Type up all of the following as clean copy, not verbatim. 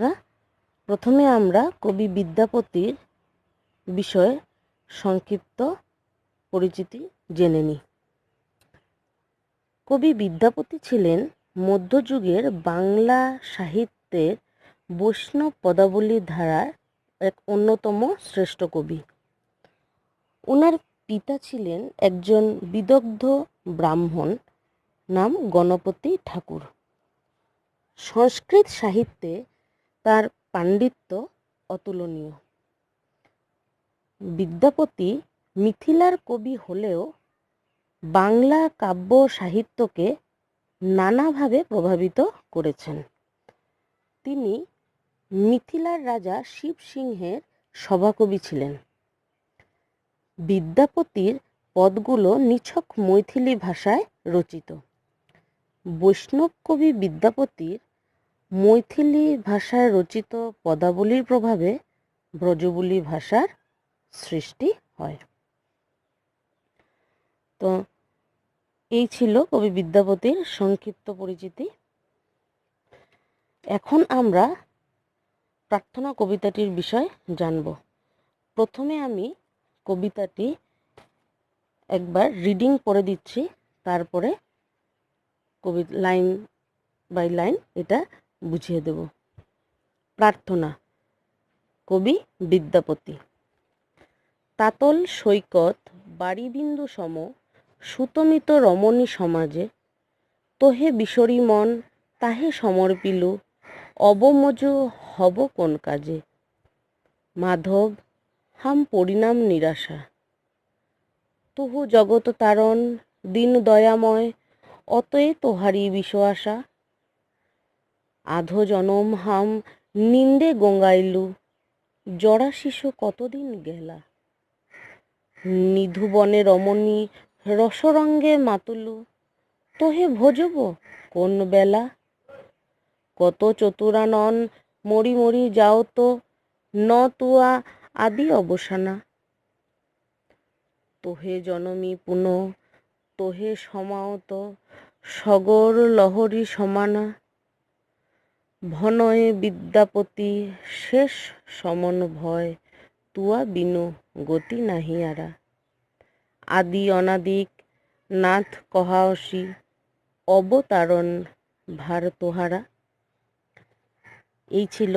বাচ্চারা, প্রথমে আমরা কবি বিদ্যাপতির বিষয়ে সংক্ষিপ্ত পরিচিতি জেনে নিই। কবি বিদ্যাপতি ছিলেন মধ্যযুগের বাংলা সাহিত্যের বৈষ্ণব পদাবলী ধারার এক অন্যতম শ্রেষ্ঠ কবি। ওনার পিতা ছিলেন একজন বিদগ্ধ ব্রাহ্মণ, নাম গণপতি ঠাকুর। সংস্কৃত সাহিত্যে তার পাণ্ডিত্য অতুলনীয়। বিদ্যাপতি মিথিলার কবি হলেও বাংলা কাব্য সাহিত্যকে নানাভাবে প্রভাবিত করেছেন। তিনি মিথিলার রাজা শিব সিংহের সভাকবি ছিলেন। বিদ্যাপতির পদগুলো নিছক মৈথিলী ভাষায় রচিত। বৈষ্ণব কবি বিদ্যাপতির মৈথিলী ভাষায় রচিত পদাবলীর প্রভাবে ব্রজবুলি ভাষার সৃষ্টি হয়। তো এই ছিল কবি বিদ্যাপতির সংক্ষিপ্ত পরিচিতি। এখন আমরা প্রার্থনা কবিতাটির বিষয় জানব। প্রথমে আমি কবিতাটি একবার রিডিং পড়ে দিচ্ছি, তারপরে লাইন বাই লাইন এটা বুঝিয়ে দেব। প্রার্থনা। কবি বিদ্যাপতি। তাতল সৈকত বাড়িবিন্দু সম, সুতমিত রমণী সমাজে, তোহে বিশরী মন তাহে সমর্পিলু, অবমজু হব কোন কাজে। মাধব হাম পরিণাম নিরাশা, তুহু জগত তারণ দীন দয়াময়, অতএ তোহারি বিষ আশা। আধো জনম হাম নিন্দে গঙ্গাইলু, জরা শিশু কতদিন গেলা। নিধুবনে রমণী রসরঙ্গে মাতুলু, তোহে ভজব কোন বেলা। কত চতুরানন মরি মরি যাও তো, ন তুয়া আদি অবসানা। তোহে জনমী পুন তোহে সমাওত, সগর লহরী সমানা। ভনয়ে বিদ্যাপতি শেষ সমন ভয়, তুয়া বিনু গতি নাহিয়ারা। আদি অনাদিক নাথ কহাওসি, অবতারণ ভার তোহারা। এই ছিল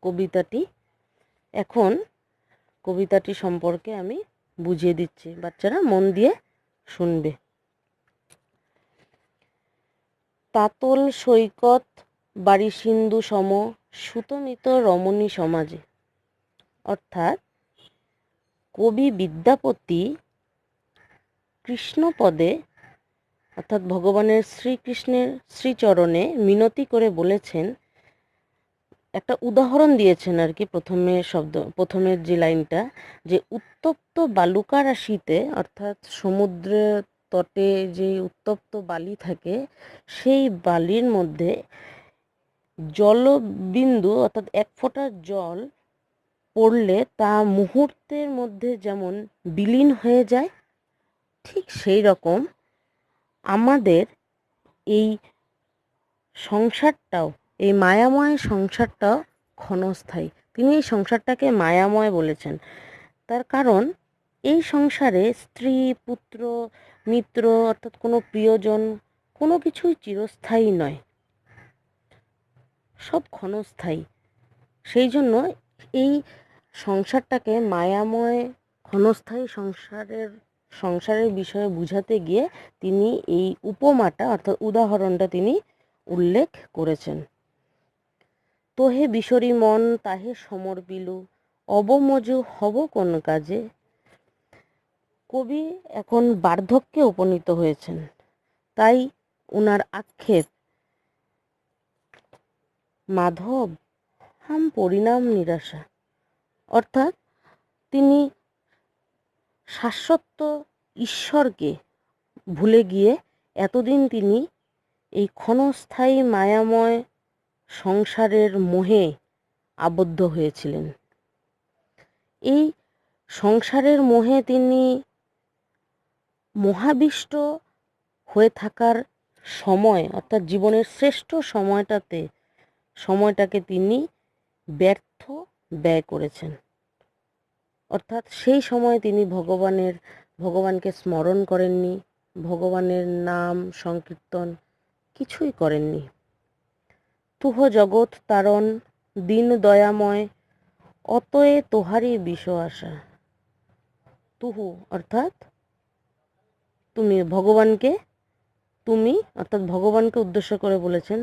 কবিতাটি। এখন কবিতাটি সম্পর্কে আমি বুঝিয়ে দিচ্ছি, বাচ্চারা মন দিয়ে শুনবে। তাতল সৈকত বাড়ি সিন্ধু সম, সুতমিত রমণী সমাজে। অর্থাৎ কবি বিদ্যাপতি কৃষ্ণপদে অর্থাৎ ভগবানের শ্রীকৃষ্ণের শ্রীচরণে মিনতি করে বলেছেন, একটা উদাহরণ দিয়েছেন আর কি। প্রথমের যে লাইনটা, যে উত্তপ্ত বালুকা রাশিতে, অর্থাৎ সমুদ্রের তটে যে উত্তপ্ত বালি থাকে, সেই বালির মধ্যে জলবিন্দু অর্থাৎ এক ফোঁটা জল পড়লে তা মুহূর্তের মধ্যে যেমন বিলীন হয়ে যায়, ঠিক সেই রকম আমাদের এই সংসারটাও, এই মায়াময় সংসারটাও ক্ষণস্থায়ী। তিনি এই সংসারটাকে মায়াময় বলেছেন। তার কারণ এই সংসারে স্ত্রী, পুত্র, মিত্র অর্থাৎ কোনো প্রিয়জন কোনো কিছুই চিরস্থায়ী নয়, সব ক্ষণস্থায়ী। সেই জন্য এই সংসারটাকে মায়াময় ক্ষণস্থায়ী সংসারের বিষয়ে বুঝাতে গিয়ে তিনি এই উপমাটা অর্থাৎ উদাহরণটা তিনি উল্লেখ করেছেন। তোহে বিশরী মন তাহে সমর্পিলু, অবমজু হব কোন কাজে। কবি এখন বার্ধক্যে উপনীত হয়েছেন, তাই উনার আক্ষেপ, মাধব হাম পরিণাম নিরাশা। অর্থাৎ তিনি শাশ্বত ঈশ্বরকে ভুলে গিয়ে এতদিন তিনি এই ক্ষণস্থায়ী মায়াময় সংসারের মোহে আবদ্ধ হয়েছিলেন। এই সংসারের মোহে তিনি মোহাবিষ্ট হয়ে থাকার সময়, অর্থাৎ জীবনের শ্রেষ্ঠ সময়টাতে সময়টাকে তিনি ব্যর্থ ব্যয় করেছেন। অর্থাৎ সেই সময় তিনি ভগবানকে স্মরণ করেননি, ভগবানের নাম সংকীর্তন কিছুই করেননি। তুহ জগৎ তারণ দীন দয়াময় অতএ তোহারি বিষ আশা। তুহু অর্থাৎ তুমি, অর্থাৎ ভগবানকে উদ্দেশ্য করে বলেছেন,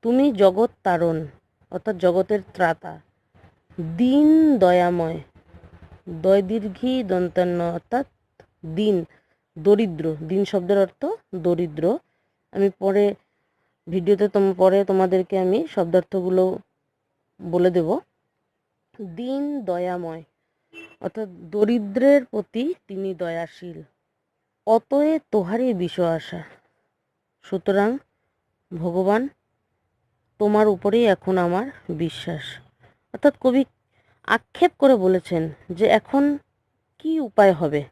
তুমি জগৎ তারণ অর্থাৎ জগতের ত্রাতা, দীন দয়াময়, দয় দীর্ঘী দন্তান্ন অর্থাৎ দীন, দরিদ্র, দীন শব্দের অর্থ দরিদ্র। আমি পরে ভিডিওতে তোমাদেরকে আমি শব্দার্থগুলো বলে দেব। দীন দয়াময় অর্থাৎ দরিদ্রের প্রতি তিনি দয়াশীল। অতএ তোহারই বিষ আশা। সুতরাং ভগবান তোমার উপরেই এখন আমার বিশ্বাস। অর্থাৎ কবি আক্ষেপ করে বলেছেন যে এখন কি উপায় হবে।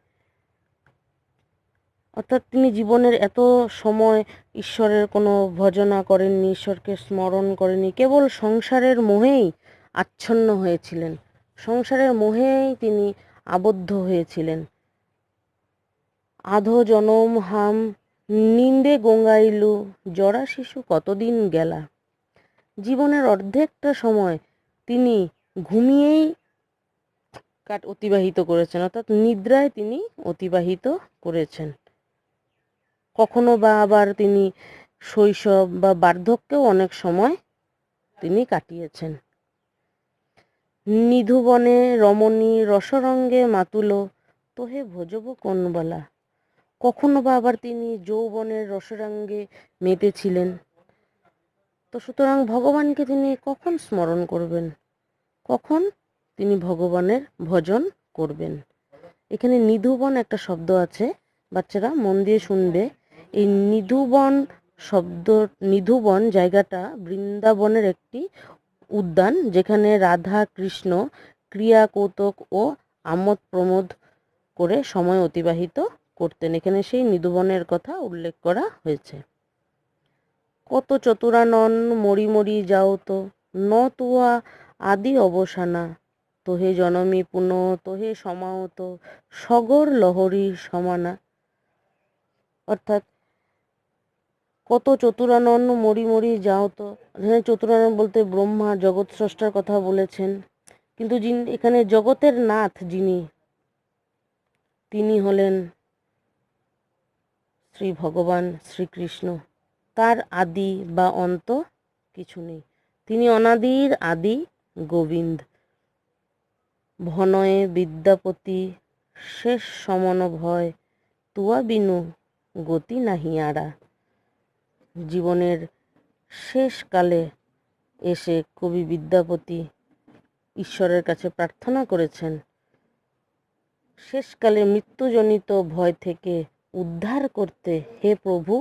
অর্থাৎ তিনি জীবনের এত সময় ঈশ্বরের কোনো ভজনা করেননি, ঈশ্বরকে স্মরণ করেননি, কেবল সংসারের মোহেই আচ্ছন্ন হয়েছিলেন, সংসারের মোহেই তিনি আবদ্ধ হয়েছিলেন। আধো জনম হাম নিন্দে গঙ্গাইলু জরা শিশু কতদিন গেলা। জীবনের অর্ধেকটা সময় তিনি ঘুমিয়েই অতিবাহিত করেছেন, অর্থাৎ নিদ্রায় তিনি অতিবাহিত করেছেন। কখনো বা আবার তিনি শৈশব বা বার্ধক্যেও অনেক সময় তিনি কাটিয়েছেন। নিধুবনে রমণী রসরঙ্গে মাতুল তোহে ভজব কোন বলা। কখনো বা আবার তিনি যৌবনের রসরঙ্গে মেতেছিলেন। তো সুতরাং ভগবানকে তিনি কখন স্মরণ করবেন, কখন তিনি ভগবানের ভজন করবেন। এখানে নিধুবন একটা শব্দ আছে, বাচ্চারা মন দিয়ে শুনবে। এই নিধুবন জায়গাটা বৃন্দাবনের একটি উদ্যান, যেখানে রাধা কৃষ্ণ ক্রিয়া কৌতুক ও আমোদ প্রমোদ করে সময় অতিবাহিত করতেন। এখানে সেই নিধুবনের কথা উল্লেখ করা হয়েছে। কত চতুরানন মরি মরি যাও তো ন তুয়া আদি অবসানা তোহে জনমী পুনঃ তোহে সমাহত সগর লহরী সমানা। অর্থাৎ কত চতুরানন মরি মরি যাও তো, এখানে চতুরানন বলতে ব্রহ্মা জগৎ স্রষ্টার কথা বলেছেন, কিন্তু এখানে জগতের নাথ যিনি, তিনি হলেন শ্রী ভগবান শ্রীকৃষ্ণ। তার আদি বা অন্ত কিছু নেই, তিনি অনাদির আদি গোবিন্দ। ভনয়ে বিদ্যাপতি শেষ সমন ভয় তুয়া বিনু গতি নাহি আড়া। জীবনের শেষ কালে এসে কবি বিদ্যাপতি ঈশ্বরের কাছে প্রার্থনা করেছেন, শেষকালে মৃত্যুজনিত ভয় থেকে উদ্ধার করতে, হে প্রভু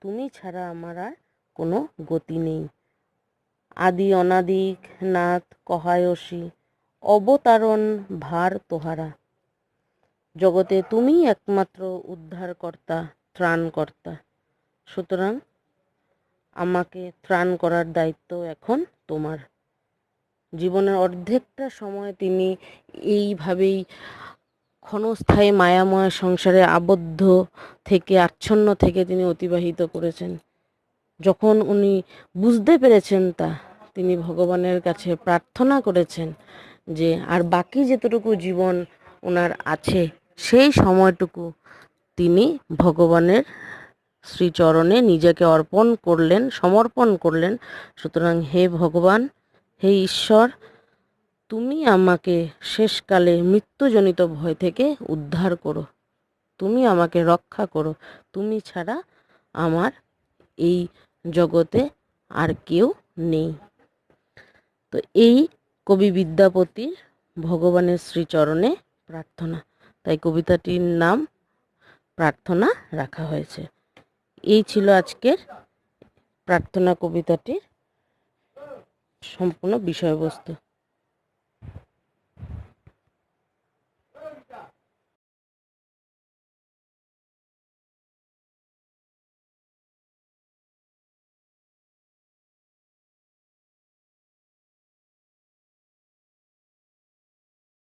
তুমি ছাড়া আমার আর কোনো গতি নেই। আদি অনাদিক নাথ কহায়সী অবতারণ ভার তোহারা। জগতে তুমি একমাত্র উদ্ধারকর্তা, ত্রাণকর্তা। সুতরাং আমাকে ত্রাণ করার দায়িত্ব এখন তোমার। জীবনের অর্ধেকটা সময় তিনি এইভাবেই ক্ষণস্থায়ী মায়াময় সংসারে আবদ্ধ থেকে, আচ্ছন্ন থেকে তিনি অতিবাহিত করেছেন। যখন উনি বুঝতে পেরেছেন তিনি ভগবানের কাছে প্রার্থনা করেছেন যে আর বাকি যেতটুকু জীবন ওনার আছে সেই সময়টুকু তিনি ভগবানের শ্রীচরণে নিজেকে সমর্পণ করলেন। সুতরাং হে ভগবান, হে ঈশ্বর, তুমি আমাকে শেষকালে মৃত্যুজনিত ভয় থেকে উদ্ধার করো, তুমি আমাকে রক্ষা করো, তুমি ছাড়া আমার এই জগতে আর কেউ নেই। তো এই কবি বিদ্যাপতির ভগবানের শ্রীচরণে প্রার্থনা, তাই কবিতাটির নাম প্রার্থনা রাখা হয়েছে। এই ছিল আজকের প্রার্থনা কবিতাটির সম্পূর্ণ বিষয়বস্তু।